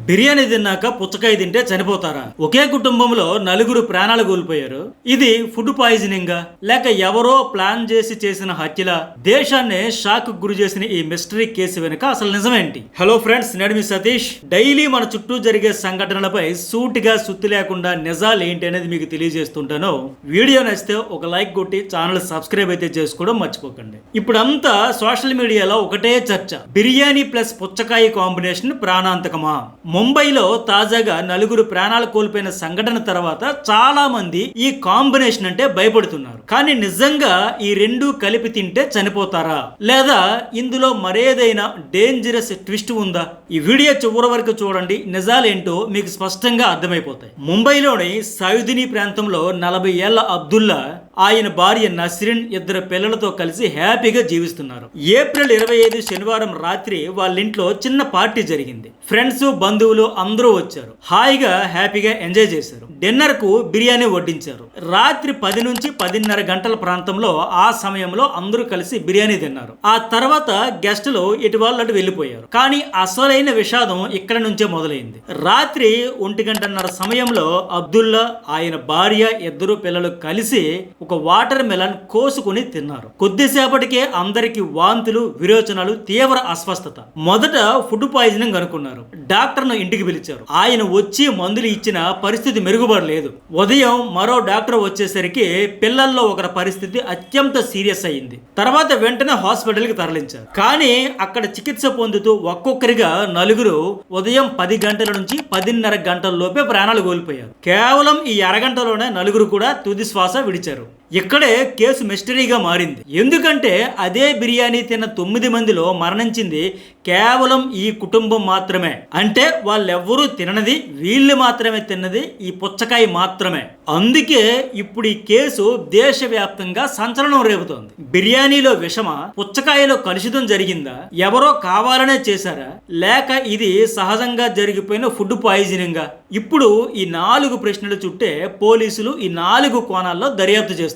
బిర్యానీ తిన్నాక పుచ్చకాయ తింటే చనిపోతారా? ఒకే కుటుంబంలో నలుగురు ప్రాణాలు కోల్పోయారు. ఇది ఫుడ్ పాయిజనింగ్ లేక ఎవరో ప్లాన్ చేసి చేసిన హత్యల? దేశాన్ని షాక్ గురి చేసిన ఈ మిస్టరీ కేసు వెనుక అసలు నిజమేంటి? హలో ఫ్రెండ్స్, నేను మీ సతీష్. డైలీ మన చుట్టూ జరిగే సంఘటనలపై సూటిగా సుత్తి లేకుండా నిజాలు ఏంటి అనేది మీకు తెలియజేస్తుంటాను. వీడియో నచ్చితే ఒక లైక్ కొట్టి ఛానల్ సబ్స్క్రైబ్ అయితే చేసుకోవడం మర్చిపోకండి. ఇప్పుడంతా సోషల్ మీడియాలో ఒకటే చర్చ, బిర్యానీ ప్లస్ పుచ్చకాయ కాంబినేషన్ ప్రాణాంతకమా? ముంబైలో తాజాగా నలుగురు ప్రాణాలు కోల్పోయిన సంఘటన తర్వాత చాలా మంది ఈ కాంబినేషన్ అంటే భయపడుతున్నారు. కానీ నిజంగా ఈ రెండు కలిపి తింటే చనిపోతారా, లేదా ఇందులో మరేదైనా డేంజరస్ ట్విస్ట్ ఉందా? ఈ వీడియో చివరి వరకు చూడండి, నిజాలేంటో మీకు స్పష్టంగా అర్థమైపోతాయి. ముంబైలోని సౌదిని ప్రాంతంలో 40 ఏళ్ల అబ్దుల్లా, ఆయన భార్య నస్రిన్, ఇద్దరు పిల్లలతో కలిసి హ్యాపీగా జీవిస్తున్నారు. ఏప్రిల్ 25 శనివారం రాత్రి వాళ్ళ ఇంట్లో చిన్న పార్టీ జరిగింది. ఫ్రెండ్స్, బంధువులు అందరూ వచ్చారు. హాయిగా హ్యాపీగా ఎంజాయ్ చేశారు. డిన్నర్ కు బిర్యానీ వడ్డించారు. రాత్రి 10 నుంచి 10:30 గంటల ప్రాంతంలో ఆ సమయంలో అందరూ కలిసి బిర్యానీ తిన్నారు. ఆ తర్వాత గెస్టులు ఇటు వాళ్ళు అటు వెళ్ళిపోయారు. కానీ అసలైన విషాదం ఇక్కడ నుంచే మొదలైంది. రాత్రి 1:30 సమయంలో అబ్దుల్లా, ఆయన భార్య, ఇద్దరు పిల్లలు కలిసి ఒక వాటర్ మెలన్ కోసుకుని తిన్నారు. కొద్దిసేపటికే అందరికి వాంతులు, విరోచనాలు, తీవ్ర అస్వస్థత. మొదట ఫుడ్ పాయిజనింగ్ అనుకున్నారు. డాక్టర్ను ఇంటికి పిలిచారు. ఆయన వచ్చి మందులు ఇచ్చిన పరిస్థితి మెరుగుపడలేదు. ఉదయం మరో డాక్టర్ వచ్చేసరికి పిల్లల్లో ఒకరి పరిస్థితి అత్యంత సీరియస్ అయింది. తర్వాత వెంటనే హాస్పిటల్కి తరలించారు. కానీ అక్కడ చికిత్స పొందుతూ ఒక్కొక్కరిగా నలుగురు ఉదయం 10 గంటల నుంచి 10:30 గంటల లోపే ప్రాణాలు కోల్పోయారు. కేవలం ఈ అరగంటలోనే నలుగురు కూడా తుది శ్వాస విడిచారు. ఇక్కడే కేసు మిస్టరీగా మారింది. ఎందుకంటే అదే బిర్యానీ తిన్న 9 మందిలో మరణించింది కేవలం ఈ కుటుంబం మాత్రమే. అంటే వాళ్ళెవ్వరూ తిననది, వీళ్ళు మాత్రమే తిన్నది ఈ పుచ్చకాయ మాత్రమే. అందుకే ఇప్పుడు ఈ కేసు దేశవ్యాప్తంగా సంచలనం రేపుతోంది. బిర్యానీలో విషమా, పుచ్చకాయలో కలుషితం జరిగిందా, ఎవరో కావాలనే చేశారా, లేక ఇది సహజంగా జరిగిపోయిన ఫుడ్ పాయిజనింగా? ఇప్పుడు ఈ 4 ప్రశ్నలు చుట్టే పోలీసులు ఈ 4 కోణాల్లో దర్యాప్తు చేస్తున్నారు.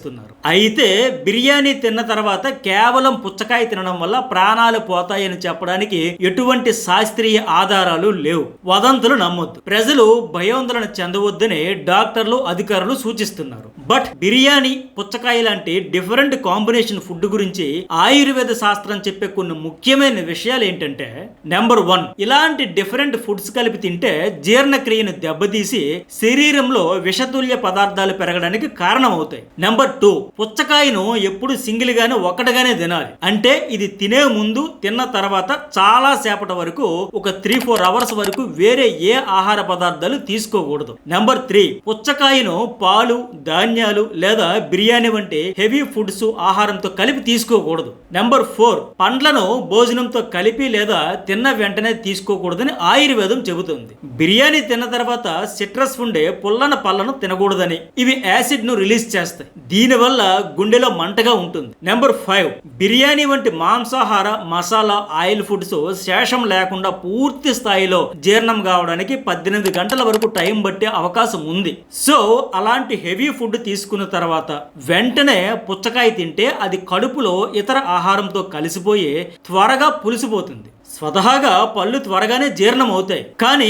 అయితే బిర్యానీ తిన్న తర్వాత కేవలం పుచ్చకాయ తినడం వల్ల ప్రాణాలు పోతాయని చెప్పడానికి ఎటువంటి శాస్త్రీయ ఆధారాలు లేవు. వదంతులు నమ్మొద్దు. ప్రజలు భయాందోళన చెందవద్దని డాక్టర్లు, అధికారులు సూచిస్తున్నారు. బట్ బిర్యానీ, పుచ్చకాయ లాంటి డిఫరెంట్ కాంబినేషన్ ఫుడ్ గురించి ఆయుర్వేద శాస్త్రం చెప్పే కొన్ని ముఖ్యమైన విషయాలు ఏంటంటే, నెంబర్ 1, ఇలాంటి డిఫరెంట్ ఫుడ్స్ కలిపి తింటే జీర్ణక్రియను దెబ్బతీసి శరీరంలో విషతుల్య పదార్థాలు పెరగడానికి కారణమవుతాయి. నెంబర్ 2, పుచ్చకాయను ఎప్పుడు సింగిల్ గానే ఒకటిగానే తినాలి. అంటే ఇది తినే ముందు, తిన్న తర్వాత చాలా సేపటి వరకు, ఒక 3-4 అవర్స్ వరకు వేరే ఏ ఆహార పదార్థాలు తీసుకోకూడదు. నెంబర్ 3, పుచ్చకాయను పాలు, ధాన్యాలు లేదా బిర్యానీ వంటి హెవీ ఫుడ్స్ ఆహారంతో కలిపి తీసుకోకూడదు. నెంబర్ 4, పండ్లను భోజనంతో కలిపి లేదా తిన్న వెంటనే తీసుకోకూడదని ఆయుర్వేదం చెబుతుంది. బిర్యానీ తిన్న తర్వాత సిట్రస్ ఉండే పుల్లన పళ్ళను తినకూడదని. ఇవి యాసిడ్ ను రిలీజ్ చేస్తాయి. దీనివల్ల గుండెలో మంటగా ఉంటుంది. నెంబర్ 5, బిర్యానీ వంటి మాంసాహార, మసాలా, ఆయిల్ ఫుడ్స్ శేషం లేకుండా పూర్తి స్థాయిలో జీర్ణం కావడానికి 18 గంటల వరకు టైం పట్టే అవకాశం ఉంది. సో అలాంటి హెవీ ఫుడ్ తీసుకున్న తర్వాత వెంటనే పుచ్చకాయ తింటే అది కడుపులో ఇతర ఆహారంతో కలిసిపోయి త్వరగా పులిసిపోతుంది. స్వతహాగా పళ్ళు త్వరగానే జీర్ణం అవుతాయి, కానీ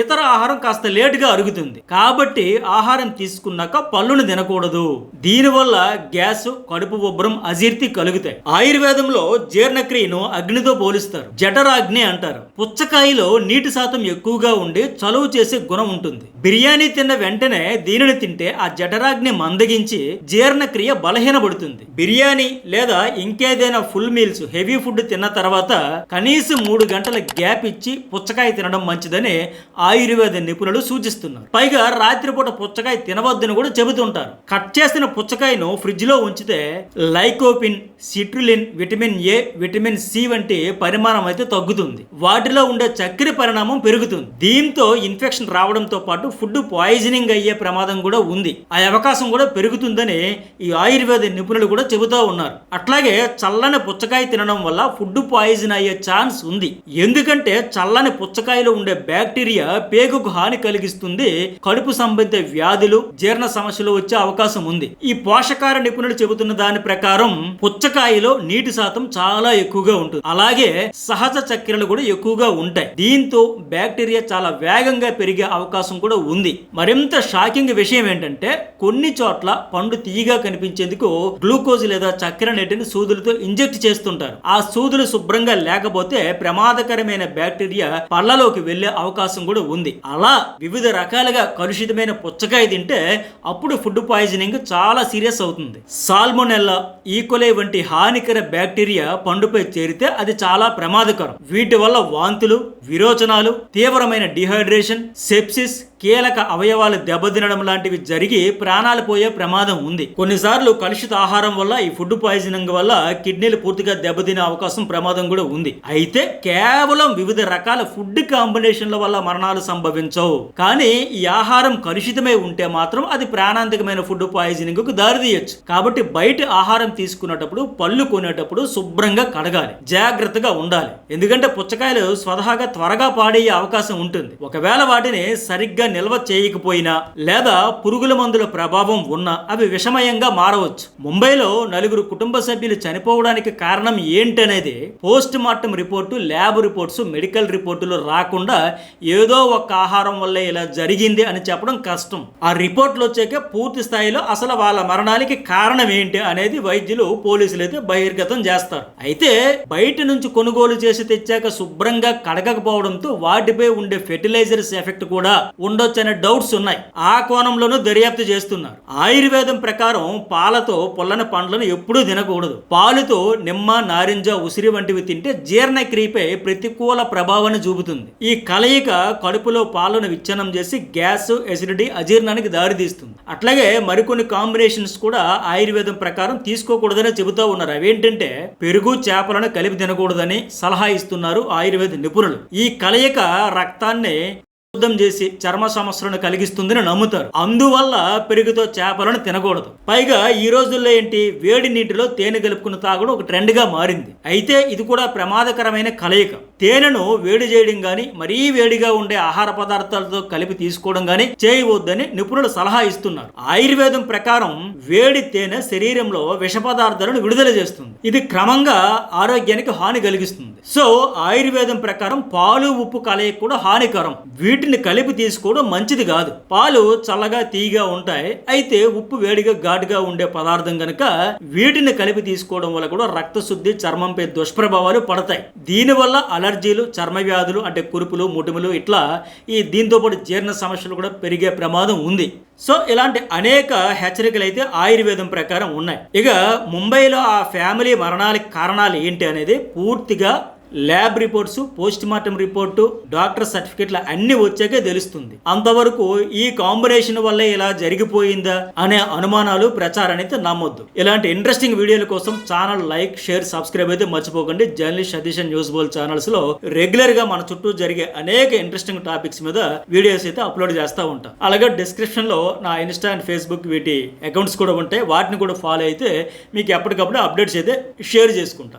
ఇతర ఆహారం కాస్త లేటుగా అరుగుతుంది. కాబట్టి ఆహారం తీసుకున్నాక పళ్ళును తినకూడదు. దీనివల్ల గ్యాస్, కడుపు ఉబ్బరం, అజీర్తి కలుగుతాయి. ఆయుర్వేదంలో జీర్ణక్రియను అగ్నితో పోలుస్తారు. జఠరాగ్ని అంటారు. పుచ్చకాయలో నీటి శాతం ఎక్కువగా ఉండి చలువ చేసే గుణం ఉంటుంది. బిర్యానీ తిన్న వెంటనే దీనిని తింటే ఆ జఠరాగ్ని మందగించి జీర్ణక్రియ బలహీనపడుతుంది. బిర్యానీ లేదా ఇంకేదైనా ఫుల్ మీల్స్, హెవీ ఫుడ్ తిన్న తర్వాత కనీసం 3 గంటల గ్యాప్ ఇచ్చి పుచ్చకాయ తినడం మంచిదని ఆయుర్వేద నిపుణులు సూచిస్తున్నారు. పైగా రాత్రిపూట పుచ్చకాయ తినవద్దని కూడా చెబుతుంటారు. కట్ చేసిన పుచ్చకాయను ఫ్రిడ్జ్ లో ఉంచితే lycopene, citrulline, vitamin A, vitamin C వంటి పరిమాణం అయితే తగ్గుతుంది. వాటిలో ఉండే చక్కెర పరిణామం పెరుగుతుంది. దీంతో ఇన్ఫెక్షన్ రావడంతో పాటు ఫుడ్ పాయిజనింగ్ అయ్యే ప్రమాదం కూడా ఉంది. ఆ అవకాశం కూడా పెరుగుతుందని ఈ ఆయుర్వేద నిపుణులు కూడా చెబుతూ ఉన్నారు. అట్లాగే చల్లని పుచ్చకాయ తినడం వల్ల ఫుడ్ పాయిజన్ అయ్యే ఛాన్స్ ఉంది. ఎందుకంటే చల్లని పుచ్చకాయలో ఉండే బ్యాక్టీరియా పేగుకు హాని కలిగిస్తుంది, కడుపు సంబంధిత వ్యాధులు, జీర్ణ సమస్యలు వచ్చే అవకాశం ఉంది. ఈ పోషకాహార నిపుణులు చెబుతున్న దాని ప్రకారం పుచ్చకాయలో నీటి శాతం చాలా ఎక్కువగా ఉంటుంది, అలాగే సహజ చక్కెరలు కూడా ఎక్కువగా ఉంటాయి. దీంతో బ్యాక్టీరియా చాలా వేగంగా పెరిగే అవకాశం కూడా ఉంది. మరింత షాకింగ్ విషయం ఏంటంటే కొన్ని చోట్ల పండు తీయగా కనిపించేందుకు గ్లూకోజ్ లేదా చక్కెర నీటిని సూదులతో ఇంజెక్ట్ చేస్తుంటారు. ఆ సూదులు శుభ్రంగా లేకపోతే ప్రమాదకరమైన బ్యాక్టీరియా పళ్ళలోకి వెళ్లే అవకాశం కూడా ఉంది. అలా వివిధ రకాలుగా కలుషితమైన పుచ్చకాయ తింటే అప్పుడు ఫుడ్ పాయిజనింగ్ చాలా సీరియస్ అవుతుంది. సాల్మొనెల్లా, ఈకోలై వంటి హానికర బ్యాక్టీరియా పండుపై చేరితే అది చాలా ప్రమాదకరం. వీటి వల్ల వాంతులు, విరోచనాలు, తీవ్రమైన డిహైడ్రేషన్, సెప్సిస్, కీలక అవయవాలు దెబ్బతినడం లాంటివి జరిగి ప్రాణాలు పోయే ప్రమాదం ఉంది. కొన్నిసార్లు కలుషిత ఆహారం వల్ల ఈ ఫుడ్ పాయిజనింగ్ వల్ల కిడ్నీలు పూర్తిగా దెబ్బతినే అవకాశం, ప్రమాదం కూడా ఉంది. అయితే కేవలం వివిధ రకాల ఫుడ్ కాంబినేషన్ల వల్ల మరణాలు సంభవించవు. కానీ ఈ ఆహారం కలుషితమై ఉంటే మాత్రం అది ప్రాణాంతకమైన ఫుడ్ పాయిజనింగ్ కు దారితీయచ్చు. కాబట్టి బయట ఆహారం తీసుకునేటప్పుడు, పళ్ళు కొనేటప్పుడు శుభ్రంగా కడగాలి, జాగ్రత్తగా ఉండాలి. ఎందుకంటే పుచ్చకాయలు స్వతహాగా త్వరగా పాడయ్యే అవకాశం ఉంటుంది. ఒకవేళ వాటిని సరిగ్గా నిల్వ చేయకపోయినా లేదా పురుగుల మందుల ప్రభావం ఉన్నా అవి విషమయంగా మారవచ్చు. ముంబైలో 4 కుటుంబ సభ్యులు చనిపోవడానికి కారణం ఏంటనేది post mortem report, lab reports, medical రిపోర్టులు రాకుండా ఏదో ఒక ఆహారం వల్లే ఇలా జరిగింది అని చెప్పడం కష్టం. ఆ రిపోర్ట్లు వచ్చాక పూర్తి స్థాయిలో అసలు వాళ్ళ మరణానికి కారణం ఏంటి అనేది వైద్యులు, పోలీసులు అయితే బహిర్గతం చేస్తారు. అయితే బయట నుంచి కొనుగోలు చేసి తెచ్చాక శుభ్రంగా కడగకపోవడంతో వాటిపై ఉండే ఫెర్టిలైజర్స్ ఎఫెక్ట్ కూడా ఉండొచ్చనే డౌట్స్ ఉన్నాయి. ఆ కోణంలోనూ దర్యాప్తు చేస్తున్నారు. ఆయుర్వేదం ప్రకారం పాలతో పొల్లని పండ్లను ఎప్పుడూ తినకూడదు. పాలుతో నిమ్మ, నారింజ, ఉసిరి వంటివి తింటే జీర్ణక్రియపై ప్రతికూల ప్రభావాన్ని చూపుతుంది. ఈ కలయిక కడుపులో పాలను విచ్ఛిన్నం చేసి గ్యాస్, ఎసిడిటీ, అజీర్ణానికి దారితీస్తుంది. అట్లాగే మరికొన్ని కాంబినేషన్స్ కూడా ఆయుర్వేదం ప్రకారం తీసుకోకూడదని చెబుతూ ఉన్నారు. అవేంటంటే పెరుగు, చేపలను కలిపి తినకూడదని సలహా ఇస్తున్నారు ఆయుర్వేద నిపుణులు. ఈ కలయిక రక్తాన్ని శుద్ధం చేసి చర్మ సమస్యలను కలిగిస్తుందని నమ్ముతారు. అందువల్ల పెరుగుతో చేపలను తినకూడదు. పైగా ఈ రోజుల్లో ఏంటి, వేడి నీటిలో తేనె కలుపుకుని తాగడం ఒక ట్రెండ్ గా మారింది. అయితే ఇది కూడా ప్రమాదకరమైన కలయిక. తేనెను వేడి చేయడం గాని, మరీ వేడిగా ఉండే ఆహార పదార్థాలతో కలిపి తీసుకోవడం గాని చేయవద్దని నిపుణులు సలహా ఇస్తున్నారు. ఆయుర్వేదం ప్రకారం వేడి తేనె శరీరంలో విష పదార్థాలను విడుదల చేస్తుంది. ఇది క్రమంగా ఆరోగ్యానికి హాని కలిగిస్తుంది. సో ఆయుర్వేదం ప్రకారం పాలు, ఉప్పు కలయిక కూడా హానికరం. వీటిని కలిపి తీసుకోవడం మంచిది కాదు. పాలు చల్లగా తీయగా ఉంటాయి, అయితే ఉప్పు వేడిగా ఘాటుగా ఉండే పదార్థం కనుక వీటిని కలిపి తీసుకోవడం వల్ల కూడా రక్తశుద్ధి, చర్మంపై దుష్ప్రభావాలు పడతాయి. దీనివల్ల అలర్జీలు, చర్మ వ్యాధులు అంటే కురుపులు, ముటిములు, ఇట్లా దీంతో పాటు జీర్ణ సమస్యలు కూడా పెరిగే ప్రమాదం ఉంది. సో ఇలాంటి అనేక హెచ్చరికలు అయితే ఆయుర్వేదం ప్రకారం ఉన్నాయి. ఇక ముంబైలో ఆ ఫ్యామిలీ మరణాలకు కారణాలు ఏంటి అనేది పూర్తిగా lab reports, post mortem report, doctor సర్టిఫికెట్లు అన్ని వచ్చాకే తెలుస్తుంది. అంతవరకు ఈ కాంబినేషన్ వల్లే ఇలా జరిగిపోయిందా అనే అనుమానాలు, ప్రచారాన్ని అయితే నమ్మొద్దు. ఇలాంటి ఇంట్రెస్టింగ్ వీడియోల కోసం ఛానల్ లైక్, షేర్, సబ్స్క్రైబ్ అయితే మర్చిపోకండి. జర్నలిస్ట్ సతీష్ న్యూస్ బోల్ ఛానల్స్ లో రెగ్యులర్ గా మన చుట్టూ జరిగే అనేక ఇంట్రెస్టింగ్ టాపిక్స్ మీద వీడియోస్ అయితే అప్లోడ్ చేస్తూ ఉంటాం. అలాగే డిస్క్రిప్షన్ లో నా ఇన్స్టా అండ్ ఫేస్బుక్ వీటి అకౌంట్స్ కూడా ఉంటాయి. వాటిని కూడా ఫాలో అయితే మీకు ఎప్పటికప్పుడు అప్డేట్స్ అయితే షేర్ చేసుకుంటా.